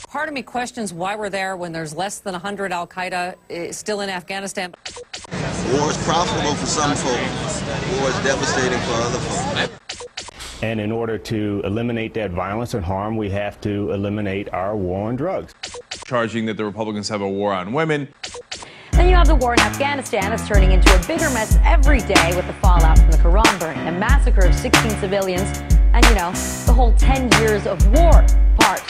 Part of me questions why we're there when there's less than 100 al-Qaeda still in Afghanistan. War is profitable for some folks. War is devastating for other folks. And in order to eliminate that violence and harm, we have to eliminate our war on drugs. Charging that the Republicans have a war on women. Then you have the war in Afghanistan. It's turning into a bigger mess every day with the fallout from the Quran burning, the massacre of 16 civilians, and, you know, the whole 10 years of war part.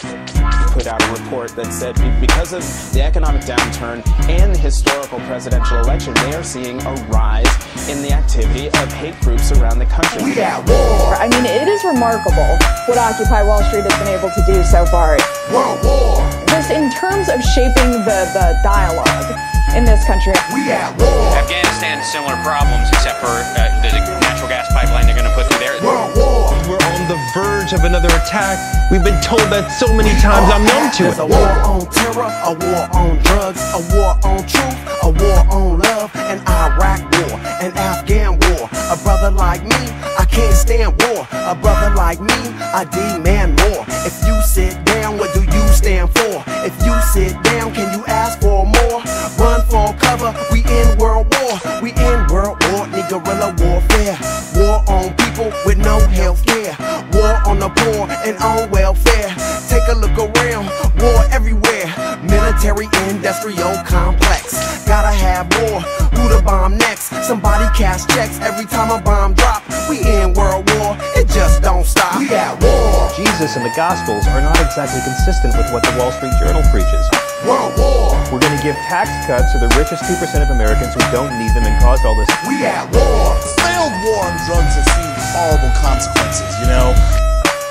Put out a report that said because of the economic downturn and the historical presidential election, they are seeing a rise in the activity of hate groups around the country. We got war. I mean, it is remarkable what Occupy Wall Street has been able to do so far. World war. Just in terms of shaping the dialogue in this country. We got war. Afghanistan has similar problems, except for the natural gas pipeline they're going to put through there. World war. We're on the verge of another attack. We've been told that so many times. I'm numb to it. There's a war on terror, a war on drugs, a war on truth, a war on love, an Iraq war, an Afghan war. A brother like me, I can't stand war. A brother like me, I demand more. If you sit down, what do you stand for? If you sit down, can you ask for more? Run for cover, we in world war. We in world war, need guerrilla warfare. War on people with no health care. War on the poor and on welfare. Take a look around, war everywhere. Military industrial complex. Gotta have war, who to bomb next? Somebody cash checks every time a bomb drop. We in world war, it just don't stop. We got war. Jesus and the Gospels are not exactly consistent with what the Wall Street Journal preaches. World war. We're going to give tax cuts to the richest 2% of Americans who don't need them and caused all this. We got war. Failed war on drugs has seen horrible consequences, you know?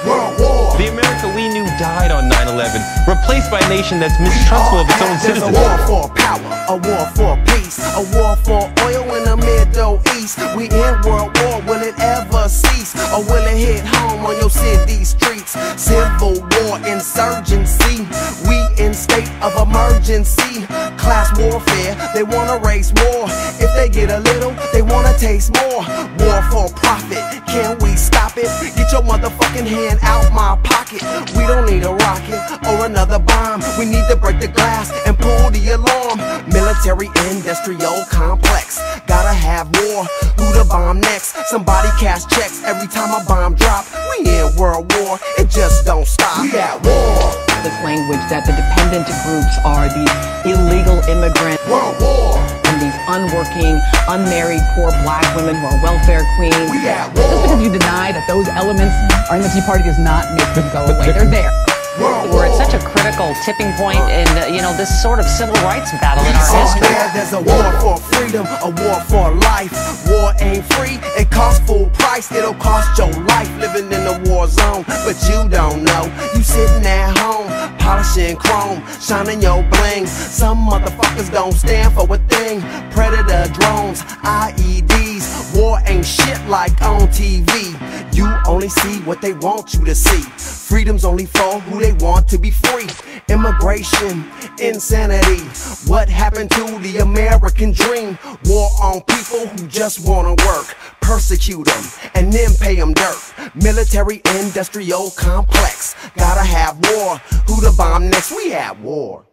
World war. The America we knew died on 9/11, replaced by a nation that's mistrustful of its own There's citizens. a war for power, a war for peace, a war for oil in the Middle East. We in world war, will it ever cease? Or will it hit home on your city streets? Civil war, insurgency, we in state of emergency. Class warfare, they wanna race more. If they get a little, they wanna taste more. War for profit, can we stop it? Get your motherfucking hand out my pocket. We don't need a rocket or another bomb. We need to break the glass and pull the alarm. Military industrial complex. Gotta have war. Who to bomb next? Somebody cash checks every time a bomb drop. We in world war. It just don't stop. We got war. This language that the dependent groups are these illegal immigrants. World war. And these unworking, unmarried, poor black women who are welfare queens. We got war. Just because you deny that those elements are in the Tea Party does not make them go away. They're there. We're at such a critical tipping point in, this sort of civil rights battle in our history. Yeah, there's a war for freedom, a war for life. War ain't free, it costs full price. It'll cost your life living in the war zone. But you don't know, you sitting at home, polishing chrome, shining your bling. Some motherfuckers don't stand for a thing. Predator drones, IEDs. War ain't shit like on TV. You only see what they want you to see. Freedom's only for who they want to be free. Immigration, insanity. What happened to the American dream? War on people who just wanna work. Persecute them and then pay them dirt. Military industrial complex. Gotta have war. Who to bomb next? We have war.